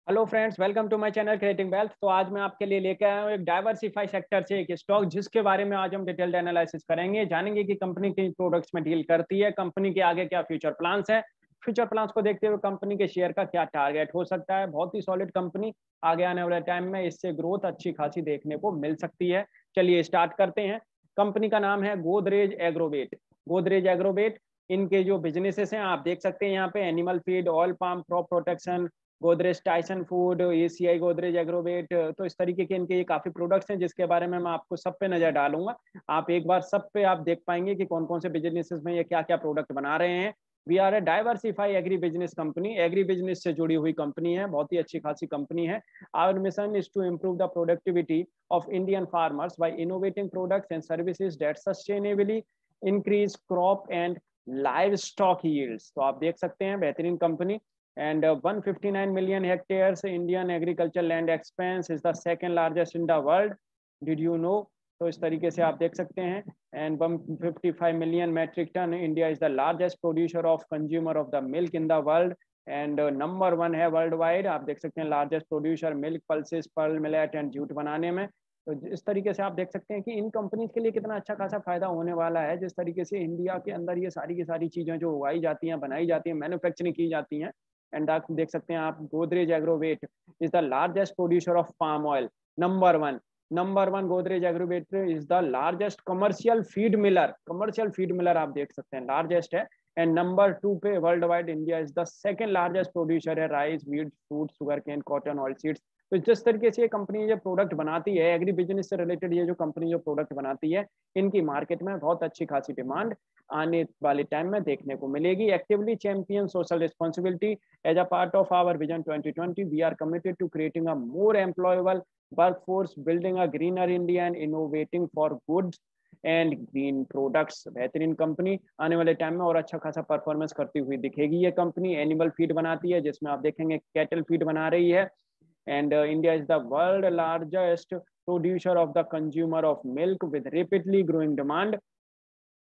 Hello friends, welcome to my channel creating wealth. तो आज मैं आपके लिए लेकर आया हूँ एक डाइवर्सिफाई सेक्टर से एक स्टॉक, जिसके बारे में आज हम डिटेल्ड एनालिसिस करेंगे। जानेंगे कि कंपनी किन प्रोडक्ट्स में डील करती है, कंपनी के आगे क्या फ्यूचर प्लान्स है, फ्यूचर प्लान्स को देखते हुए कंपनी के शेयर का क्या टारगेट हो सकता है। बहुत ही सॉलिड कंपनी, आगे आने वाले टाइम में इससे ग्रोथ अच्छी खासी देखने को मिल सकती है। चलिए स्टार्ट करते हैं। कंपनी का नाम है गोदरेज एग्रोवेट। गोदरेज एग्रोवेट, इनके जो बिजनेसेस हैं आप देख सकते हैं यहाँ पे, animal feed, oil palm, crop protection, Godrej Tyson food, ACI Godrej Agrovet. तो इस तरीके के इनके ये काफी प्रोडक्ट्स हैं, जिसके बारे में मैं आपको सब पे नजर डालूंगा। आप एक बार सब पे आप देख पाएंगे कि कौन कौन से बिजनेसेस में ये क्या क्या प्रोडक्ट बना रहे हैं। We are a diversify agri business company. Agri business से जुड़ी हुई कंपनी है, बहुत ही अच्छी खासी कंपनी है। Our mission is to improve the productivity of Indian farmers by innovating products and services that sustainably increase crop and livestock yields. तो आप देख सकते हैं बेहतरीन company. And 159 million hectares Indian agricultural land expanse is the second largest in the world. Did you know? तो इस तरीके से आप देख सकते हैं। And 155 million metric ton, India is the largest producer of consumer of the milk in the world. And number one है world wide. आप देख सकते हैं largest producer milk, pulses, pearl millet and jute बनाने में। तो इस तरीके से आप देख सकते हैं कि इन कंपनीज के लिए कितना अच्छा खासा फायदा होने वाला है। जिस तरीके से इंडिया के अंदर ये सारी की सारी चीजें जो उगाई जाती हैं, बनाई जाती हैं, मैन्युफैक्चरिंग की जाती हैं। एंड आप देख सकते हैं आप, Godrej Agrovet is the largest producer of palm oil. Number one Godrej Agrovet is the largest commercial feed miller. Commercial feed miller आप देख सकते हैं लार्जेस्ट है। एंड नंबर टू पे worldwide India is the second largest producer है rice, wheat, fruit, sugarcane, cotton, oilseeds. तो जिस तरीके से ये कंपनी जो प्रोडक्ट बनाती है, एग्री बिजनेस से रिलेटेड ये जो कंपनी जो प्रोडक्ट बनाती है, इनकी मार्केट में बहुत अच्छी खासी डिमांड आने वाले टाइम में देखने को मिलेगी। Actively champion social responsibility as a part of our vision 2020, we are committed to creating a more employable workforce, building a greener India and innovating for goods and green products. बेहतरीन company, आने वाले time में और अच्छा खासा performance करती हुई दिखेगी ये कंपनी। एनिमल फीड बनाती है, जिसमें आप देखेंगे कैटल फीड बना रही है। And India is the world largest producer of the consumer of milk with rapidly growing demand.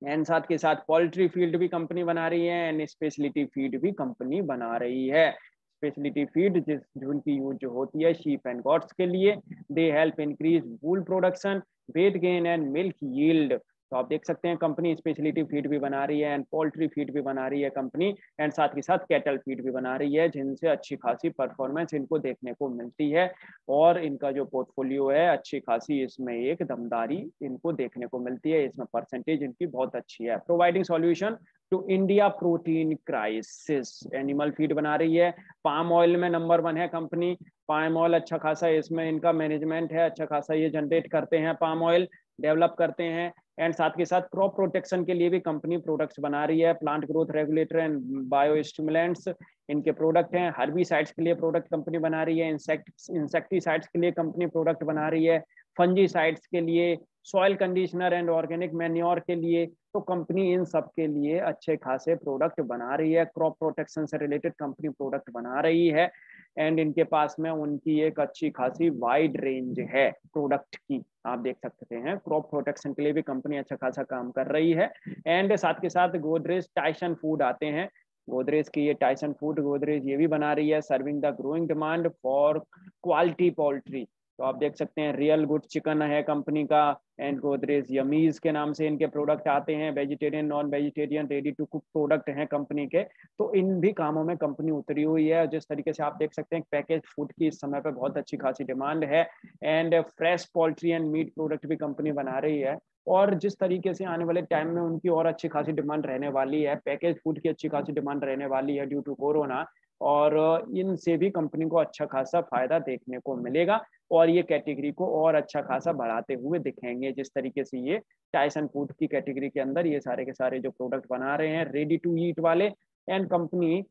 And साथ के साथ पोल्ट्री फीड भी कंपनी बना रही है एंड स्पेशलिटी फीड भी कंपनी बना रही है। स्पेशलिटी फीड जिनकी यूज जो होती है शीप एंड गॉट्स के लिए, they help increase wool production, weight gain and milk yield. तो आप देख सकते हैं कंपनी स्पेशलिटी फीड भी बना रही है एंड पोल्ट्री फीड भी बना रही है कंपनी। एंड साथ के साथ कैटल फीड भी बना रही है, जिनसे अच्छी खासी परफॉर्मेंस इनको देखने को मिलती है। और इनका जो पोर्टफोलियो है, अच्छी खासी इसमें एक दमदारी इनको देखने को मिलती है। इसमें परसेंटेज इनकी बहुत अच्छी है। Providing solution to India protein crisis, animal feed बना रही है। पाम ऑयल में नंबर वन है कंपनी। पाम ऑयल अच्छा खासा इसमें इनका मैनेजमेंट है, अच्छा खासा ये जनरेट करते हैं, पाम ऑयल डेवलप करते हैं। एंड साथ के साथ क्रॉप प्रोटेक्शन के लिए भी कंपनी प्रोडक्ट्स बना रही है। Plant growth regulator and bio stimulants इनके प्रोडक्ट हैं। हर्बिसाइड्स के लिए प्रोडक्ट कंपनी बना रही है। इंसेक्टिसाइड्स के लिए कंपनी प्रोडक्ट बना रही है। फंजीसाइड्स के लिए, soil conditioner and organic manure के लिए। तो कंपनी इन सब के लिए अच्छे खासे प्रोडक्ट बना रही है। क्रॉप प्रोटेक्शन से रिलेटेड कंपनी प्रोडक्ट बना रही है। एंड इनके पास में उनकी एक अच्छी खासी वाइड रेंज है प्रोडक्ट की। आप देख सकते हैं क्रॉप प्रोटेक्शन के लिए भी कंपनी अच्छा खासा काम कर रही है। एंड साथ के साथ गोदरेज टाइसन फूड आते हैं। गोदरेज की ये टाइसन फूड गोदरेज ये भी बना रही है, serving the growing demand for quality poultry. तो आप देख सकते हैं रियल गुड चिकन है कंपनी का। एंड गोदरेज यमीज के नाम से इनके प्रोडक्ट आते हैं। Vegetarian, non vegetarian, ready to cook product हैं कंपनी के। तो इन भी कामों में कंपनी उतरी हुई है। जिस तरीके से आप देख सकते हैं पैकेज फूड की इस समय पे बहुत अच्छी खासी डिमांड है। And fresh poultry and meat product भी कंपनी बना रही है। और जिस तरीके से आने वाले टाइम में उनकी और अच्छी खासी डिमांड रहने वाली है, पैकेज फूड की अच्छी खासी डिमांड रहने वाली है ड्यू टू कोरोना। और इनसे भी कंपनी को अच्छा खासा फायदा देखने को मिलेगा और ये कैटेगरी को और अच्छा खासा बढ़ाते हुए दिखेंगे। जिस तरीके से ये टाइसन फूड की कैटेगरी के अंदर ये सारे के सारे जो प्रोडक्ट बना रहे हैं रेडी टू ईट वाले। एंड कंपनी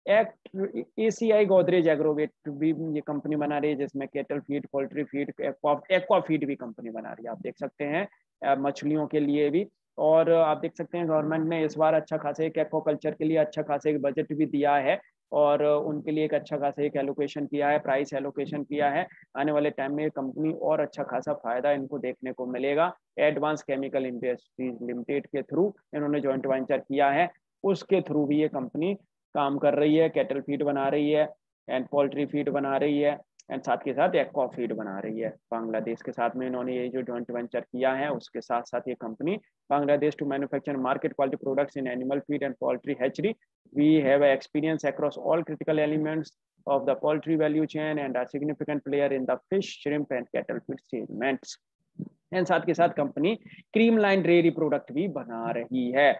एक एसीआई गोदरेज एग्रोवेट भी ये कंपनी बना रही है, जिसमें kettle feed, poultry feed, aqua feed भी कंपनी बना रही है। आप देख सकते हैं मछलियों के लिए भी। और आप देख सकते हैं गवर्नमेंट ने इस बार अच्छा खासा एक एक्वाकल्चर के लिए अच्छा खासा एक बजट भी दिया है। और उनके लिए एक अच्छा खासा एक एलोकेशन किया है, प्राइस एलोकेशन किया है। आने वाले टाइम में कंपनी और अच्छा खासा फायदा इनको देखने को मिलेगा। एडवांस केमिकल इंडस्ट्रीज लिमिटेड के थ्रू इन्होंने जॉइंट वेंचर किया है, उसके थ्रू भी ये कंपनी काम कर रही है, कैटल फीड बना रही है। एंड पोल्ट्री फीड बना रही है, एंड साथ के साथ एक्वा फीड बना रही है। बांग्लादेश के साथ में इन्होंने ये जो जॉइंट वेंचर किया है, उसके साथ साथ ये company Bangladesh to manufacture market quality products in animal feed and poultry hatchery. We have experience across all critical elements of the poultry value chain and a significant player in the fish, shrimp and cattle feed segments। And साथ के साथ company cream line dairy product भी बना रही है।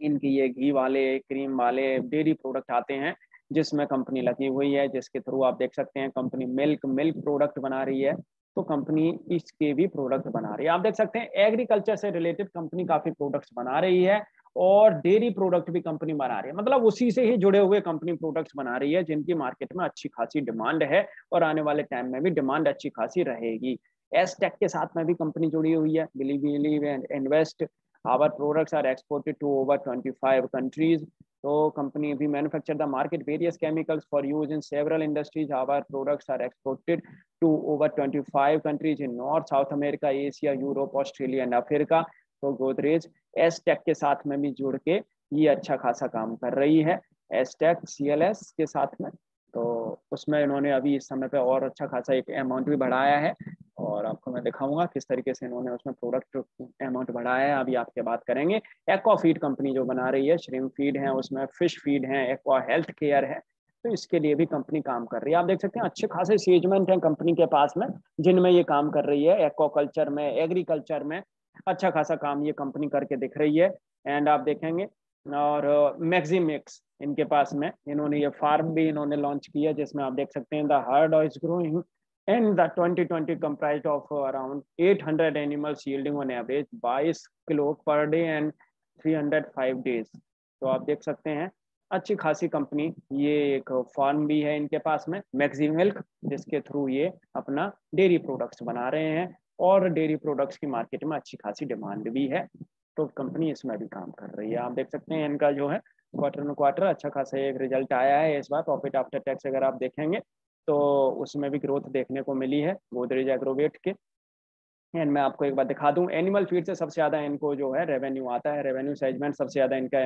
इनकी ये घी वाले, क्रीम वाले डेयरी प्रोडक्ट आते हैं जिसमें कंपनी लगी हुई है, जिसके थ्रू आप देख सकते हैं कंपनी मिल्क प्रोडक्ट बना रही है। तो कंपनी इसके भी प्रोडक्ट बना रही है। आप देख सकते हैं एग्रीकल्चर से रिलेटेड कंपनी काफी प्रोडक्ट्स बना रही है और डेयरी प्रोडक्ट भी कंपनी बना रही है, मतलब उसी से ही जुड़े हुए कंपनी प्रोडक्ट्स बना रही है जिनकी मार्केट में अच्छी खासी डिमांड है और आने वाले टाइम में भी डिमांड अच्छी खासी रहेगी। एसटेक के साथ में भी कंपनी जुड़ी हुई है। Believe and invest our products are exported to over 25 countries. तो कंपनी भी manufacture the market various chemicals for use in several industries. Our products are exported to over 25 countries in north, south America, Asia, Europe, Australia and Africa. तो गोदरेज एसटेक के साथ में भी जुड़ के ये अच्छा खासा काम कर रही है, एसटेक सीएलएस के साथ में। तो उसमें इन्होंने अभी इस समय पे और अच्छा खासा एक अमाउंट भी बढ़ाया है और आपको मैं दिखाऊंगा किस तरीके से इन्होंने उसमें प्रोडक्ट अमाउंट बढ़ाया है, अभी आपके बात करेंगे। एक्वा फीड कंपनी जो बना रही है, श्रिम्प फीड है, उसमें फिश फीड है, एक्वा हेल्थ केयर है, तो इसके लिए भी कंपनी काम कर रही है। आप देख सकते हैं अच्छे खासे सेगमेंट हैं कंपनी के पास में जिनमें ये काम कर रही है। एक्वाकल्चर में, एग्रीकल्चर में अच्छा खासा काम ये कंपनी करके दिख रही है। एंड आप देखेंगे और मैक्सिमिक्स इनके पास में, इन्होंने ये फार्म भी इन्होंने लॉन्च किया जिसमें आप देख सकते हैं the heard is growing and the 2020 comprised of around 800 animals yielding on average 22 kilo per day and 305 days। तो आप देख सकते हैं अच्छी खासी कंपनी। ये एक फार्म भी है इनके पास में, मैक्सी मिल्क, जिसके थ्रू ये अपना डेयरी प्रोडक्ट्स बना रहे हैं और डेयरी प्रोडक्ट्स की मार्केट में अच्छी खासी डिमांड भी है, तो कंपनी इसमें भी काम कर रही है। आप देख सकते हैं इनका जो है क्वार्टर अच्छा खासा एक रिजल्ट आया है इस बार। प्रॉफिट आफ्टर टैक्स अगर आप देखेंगे तो उसमें भी ग्रोथ देखने को मिली है गोदरेज एग्रोवेट के। एंड मैं आपको एक बात दिखा दूं, एनिमल फीड से सबसे ज़्यादा इनको जो है रेवेन्यू आता है, रेवेन्यू सेगमेंट सबसे ज़्यादा इनका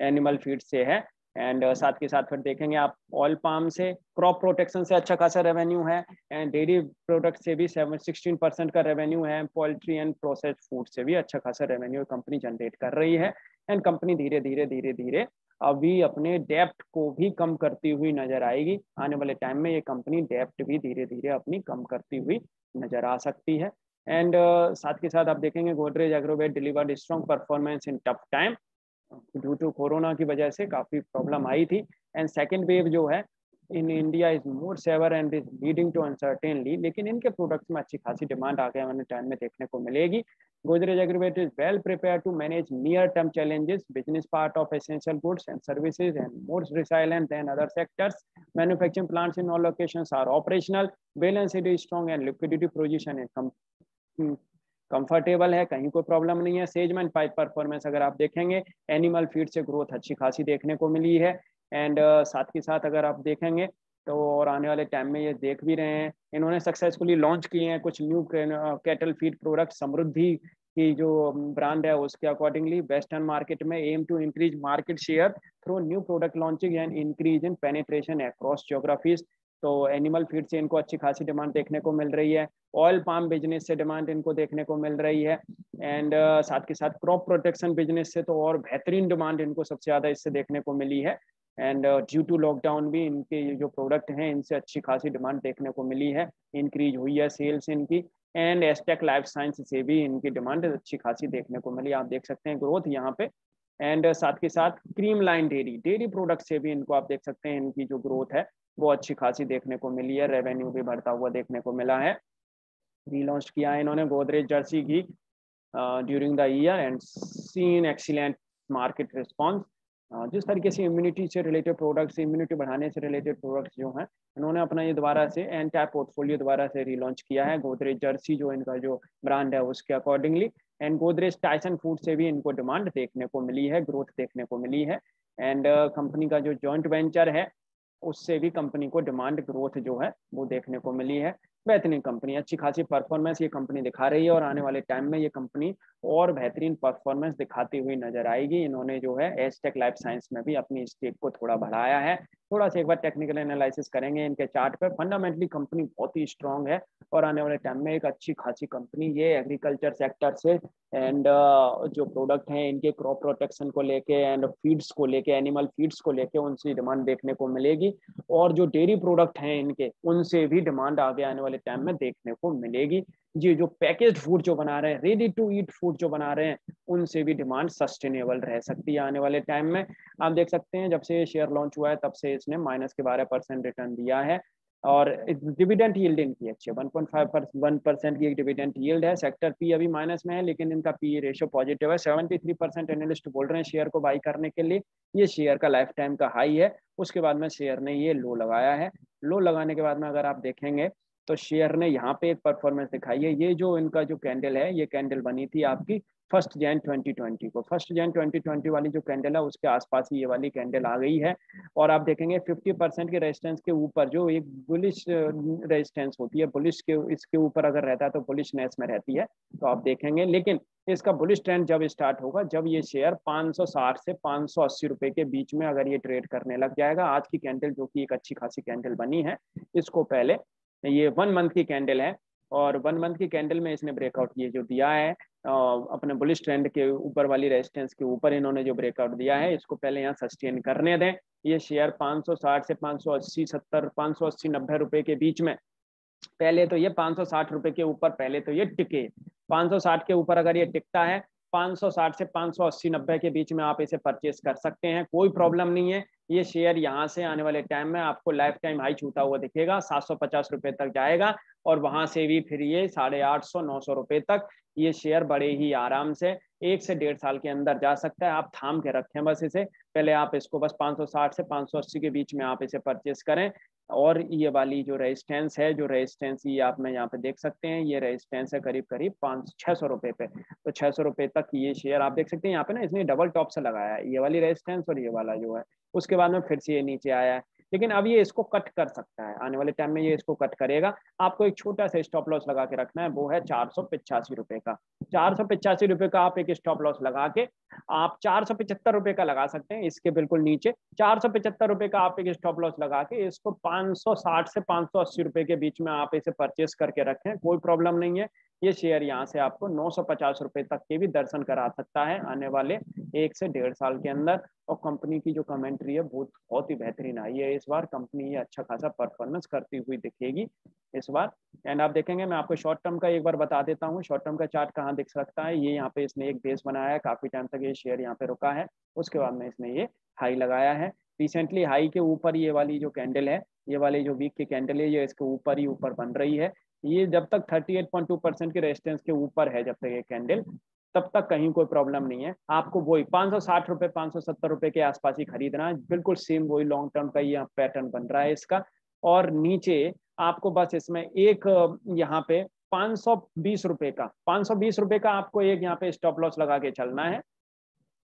एनिमल फीड से है। एंड साथ के साथ फिर देखेंगे आप ऑयल पाम से, क्रॉप प्रोटेक्शन से अच्छा खासा रेवेन्यू है, एंड डेयरी प्रोडक्ट से भी 16% का रेवेन्यू है, पोल्ट्री एंड प्रोसेस्ड फूड से भी अच्छा खासा रेवेन्यू कंपनी जनरेट कर रही है। एंड कंपनी धीरे धीरे अभी अपने डेप्ट को भी कम करती हुई नजर आएगी। आने वाले टाइम में ये कंपनी डेप्ट भी धीरे धीरे अपनी कम करती हुई नजर आ सकती है। एंड साथ के साथ आप देखेंगे Godrej Agrovet delivered strong performance in tough time. Due to corona की वजह से काफ़ी प्रॉब्लम आई थी, एंड सेकेंड वेव जो है in India is more severe and is leading to uncertainly, लेकिन इनके प्रोडक्ट्स में अच्छी खासी डिमांड आगे वाले टाइम में देखने को मिलेगी। Godrej Agrovet is well prepare to manage near term challenges, business part of essential goods and services and more resilient than other sectors. Manufacturing plants in all locations are operational, balance sheet is strong and liquidity position is comfortable है, कहीं कोई problem नहीं है। Segment pipe performance अगर आप देखेंगे, animal feed से growth अच्छी खासी देखने को मिली है। एंड साथ के साथ अगर आप देखेंगे तो और आने वाले टाइम में ये देख भी रहे हैं, इन्होंने सक्सेसफुली लॉन्च किए हैं कुछ new cattle feed product. Samriddhi की जो ब्रांड है उसके अकॉर्डिंगली वेस्टर्न मार्केट में aim to increase market share through new product launching and increase in penetration across geographies. तो एनिमल फीड से इनको अच्छी खासी डिमांड देखने को मिल रही है। ऑयल पाम बिजनेस से डिमांड इनको देखने को मिल रही है। एंड साथ के साथ क्रॉप प्रोटेक्शन बिजनेस से तो और बेहतरीन डिमांड इनको सबसे ज़्यादा इससे देखने को मिली है। एंड ड्यू टू लॉकडाउन भी इनके जो प्रोडक्ट हैं इनसे अच्छी खासी डिमांड देखने को मिली है, इंक्रीज हुई है सेल्स इनकी। एंड एस्टेक लाइफ साइंस से भी इनकी डिमांड अच्छी खासी देखने को मिली, आप देख सकते हैं ग्रोथ यहाँ पे। एंड साथ के साथ क्रीम लाइन डेयरी प्रोडक्ट से भी इनको आप देख सकते हैं इनकी जो ग्रोथ है वो अच्छी खासी देखने को मिली है, रेवेन्यू भी बढ़ता हुआ देखने को मिला है। रीलॉन्च किया है इन्होंने Godrej Jersey ghee during the year and seen excellent market response. जिस तरीके से इम्यूनिटी से रिलेटेड प्रोडक्ट्स, इम्यूनिटी बढ़ाने से रिलेटेड प्रोडक्ट्स जो हैं इन्होंने अपना ये दोबारा से एंटायर पोर्टफोलियो दोबारा से रीलॉन्च किया है गोदरेज जर्सी जो इनका जो ब्रांड है उसके accordingly. And Godrej Tyson food से भी इनको डिमांड देखने को मिली है, ग्रोथ देखने को मिली है। एंड कंपनी का जो जॉइंट वेंचर है उससे भी कंपनी को डिमांड ग्रोथ जो है वो देखने को मिली है। बेहतरीन कंपनी, अच्छी खासी परफॉर्मेंस ये कंपनी दिखा रही है और आने वाले टाइम में ये कंपनी और बेहतरीन परफॉर्मेंस दिखाती हुई नजर आएगी। इन्होंने जो है एजटेक लाइफ साइंस में भी अपनी स्टेक को थोड़ा बढ़ाया है। थोड़ा सा एक बार टेक्निकल एनालिसिस करेंगे इनके चार्ट पे, फंडामेंटली कंपनी बहुत ही स्ट्रांग है और आने वाले टाइम में एक अच्छी खासी कंपनी ये एग्रीकल्चर सेक्टर से एंड जो प्रोडक्ट हैं इनके क्रॉप प्रोटेक्शन को लेके एंड फीड्स को लेके, एनिमल फीड्स को लेके उनसे डिमांड देखने को मिलेगी और जो डेयरी प्रोडक्ट हैं इनके उनसे भी डिमांड आगे आने वाले टाइम में देखने को मिलेगी। जी, जो पैकेज फूड जो बना रहे हैं, रेडी टू ईट फूड जो बना रहे हैं, उनसे भी डिमांड सस्टेनेबल रह सकती है आने वाले टाइम में। आप देख सकते हैं जब से ये शेयर लॉन्च हुआ है तब से इसने -12% रिटर्न दिया है और डिविडेंड यील्ड इनकी अच्छी है, 1.5% की एक डिविडेंड यील्ड है। सेक्टर पी अभी माइनस में है लेकिन इनका पी रेशियो पॉजिटिव है। 73% एनालिस्ट बोल रहे हैं शेयर को बाई करने के लिए। ये शेयर का लाइफ टाइम का हाई है। उसके बाद में शेयर ने ये लो लगाया है। लो लगाने के बाद में अगर आप देखेंगे तो शेयर ने यहाँ पे एक परफॉर्मेंस दिखाई है। ये जो इनका जो कैंडल है, ये कैंडल बनी थी आपकी 1 जन 2020 को। 1 जन 2020 वाली जो कैंडल है उसके आसपास ही ये वाली कैंडल आ गई है और आप देखेंगे 50% के रेजिस्टेंस के ऊपर जो एक बुलिश रेजिस्टेंस होती है, बुलिश के इसके ऊपर अगर रहता है तो बुलिशनेस में रहती है, तो आप देखेंगे। लेकिन इसका बुलिश ट्रेंड जब स्टार्ट होगा, जब ये शेयर 560 से 580 रुपए के बीच में अगर ये ट्रेड करने लग जाएगा। आज की कैंडल जो कि एक अच्छी खासी कैंडल बनी है, इसको पहले ये 1 मंथ की कैंडल है और 1 मंथ की कैंडल में इसने ब्रेकआउट ये जो दिया है अपने बुलिश ट्रेंड के ऊपर वाली रेजिस्टेंस के ऊपर इन्होंने जो ब्रेकआउट दिया है, इसको पहले यहाँ सस्टेन करने दें। ये शेयर 560 से 580 70 580 90 रुपए के बीच में, पहले तो ये 560 रुपए के ऊपर पहले तो ये टिके। 560 के ऊपर अगर ये टिकता है, 560 से 580 90 के बीच में आप इसे परचेस कर सकते हैं, कोई प्रॉब्लम नहीं है। ये शेयर यहाँ से आने वाले टाइम में आपको लाइफ टाइम हाई छूता हुआ दिखेगा, 750 रुपए तक जाएगा और वहां से भी फिर ये 850 900 रुपए तक ये शेयर बड़े ही आराम से 1 से 1.5 साल के अंदर जा सकता है। आप थाम के रखें बस इसे, पहले आप इसको बस 560 से 580 के बीच में आप इसे परचेस करें। और ये वाली जो रेजिस्टेंस है, जो रेजिस्टेंस ये आप में यहाँ पे देख सकते हैं, ये रेजिस्टेंस है करीब करीब 600 रुपए पे। तो 600 रुपए तक ये शेयर आप देख सकते हैं यहाँ पे ना, इसने डबल टॉप से लगाया है, ये वाली रेजिस्टेंस और ये वाला जो है। उसके बाद में फिर से ये नीचे आया है, लेकिन अब ये इसको कट कर सकता है, आने वाले टाइम में ये इसको कट करेगा। आपको एक छोटा सा स्टॉप लॉस लगा के रखना है, वो है 485 रुपए का। 485 रुपए का आप एक स्टॉप लॉस लगा के आप 475 रुपए का लगा सकते हैं, इसके बिल्कुल नीचे 475 रुपए का आप एक स्टॉप लॉस लगा के इसको 560 से 580 रुपए के बीच में आप इसे परचेस करके रखें, कोई प्रॉब्लम नहीं है। ये शेयर यहाँ से आपको 950 रुपए तक के भी दर्शन करा सकता है आने वाले 1 से 1.5 साल के अंदर। और कंपनी की जो कमेंट्री है बहुत ही बेहतरीन आई है इस बार। कंपनी ये अच्छा खासा परफॉर्मेंस करती हुई दिखेगी इस बार। एंड आप देखेंगे, मैं आपको शॉर्ट टर्म का एक बार बता देता हूँ, शॉर्ट टर्म का चार्ट कहाँ दिख सकता है। ये यहाँ पे इसने एक बेस बनाया है, काफी टाइम तक ये शेयर यहाँ पे रुका है, उसके बाद में इसने ये हाई लगाया है। रिसेंटली हाई के ऊपर ये वाली जो कैंडल है, ये वाली जो वीक की कैंडल है, ये इसके ऊपर ही ऊपर बन रही है। ये जब तक 38.2% के रेजिस्टेंस के ऊपर है, जब तक ये कैंडल, तब तक कहीं कोई प्रॉब्लम नहीं है। आपको वही 560 रुपए 570 रुपए के आसपास ही खरीदना है, बिल्कुल सेम वही लॉन्ग टर्म का ये पैटर्न बन रहा है इसका। और नीचे आपको बस इसमें एक यहाँ पे 520 रुपए का 520 रुपए का आपको एक यहाँ पे स्टॉप लॉस लगा के चलना है।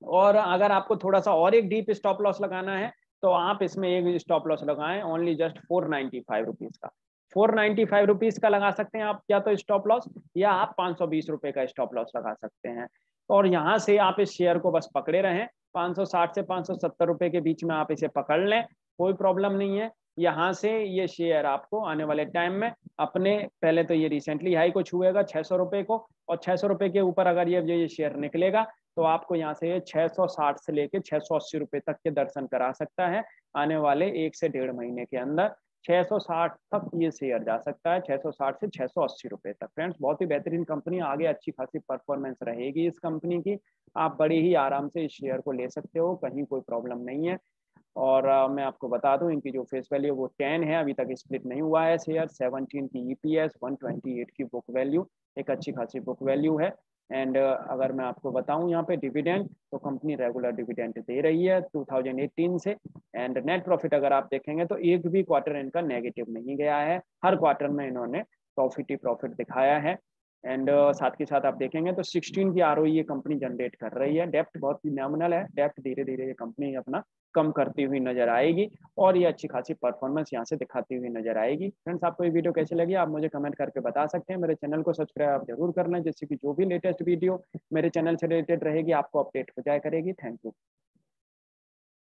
और अगर आपको थोड़ा सा और एक डीप स्टॉप लॉस लगाना है तो आप इसमें एक स्टॉप लॉस लगाएं, ओनली जस्ट 495 रुपीज का। 495 रुपीज का लगा सकते हैं आप या तो स्टॉप लॉस, या आप 520 रुपए का स्टॉप लॉस लगा सकते हैं। और यहाँ से आप इस शेयर को बस पकड़े रहें, 560 से 570 रुपए के बीच में आप इसे पकड़ लें, कोई प्रॉब्लम नहीं है। यहाँ से ये शेयर आपको आने वाले टाइम में अपने, पहले तो ये रिसेंटली हाई को छुएगा 600 रुपए को, और 600 रुपए के ऊपर अगर ये शेयर निकलेगा तो आपको यहाँ से 660 से लेके 680 रुपए तक के दर्शन करा सकता है आने वाले 1 से 1.5 महीने के अंदर। 660 तक ये शेयर जा सकता है, 660 से 680 रुपए तक। फ्रेंड्स, बहुत ही बेहतरीन कंपनी, आगे अच्छी खासी परफॉर्मेंस रहेगी इस कंपनी की। आप बड़ी ही आराम से इस शेयर को ले सकते हो, कहीं कोई प्रॉब्लम नहीं है। और मैं आपको बता दूं, इनकी जो फेस वैल्यू वो 10 है, अभी तक स्प्लिट नहीं हुआ है शेयर। 17 की EPS, 128 की बुक वैल्यू, एक अच्छी खासी बुक वैल्यू है। एंड अगर मैं आपको बताऊं यहाँ पे डिविडेंड, तो कंपनी रेगुलर डिविडेंड दे रही है 2018 से। एंड नेट प्रॉफिट अगर आप देखेंगे तो एक भी क्वार्टर इनका नेगेटिव नहीं गया है, हर क्वार्टर में इन्होंने प्रॉफिट ही प्रॉफिट दिखाया है। एंड साथ के साथ आप देखेंगे तो 16 की आरओई ये कंपनी जनरेट कर रही है। डेप्थ बहुत ही नॉमिनल है, डेप्थ धीरे धीरे ये कंपनी अपना कम करती हुई नजर आएगी और ये अच्छी खासी परफॉर्मेंस यहाँ से दिखाती हुई नजर आएगी। फ्रेंड्स, आपको ये वीडियो कैसी लगी आप मुझे कमेंट करके बता सकते हैं। मेरे चैनल को सब्सक्राइब आप जरूर कर लें, जिससे कि जो भी लेटेस्ट वीडियो मेरे चैनल से रिलेटेड रहेगी आपको अपडेट हो जाया करेगी। Thank you.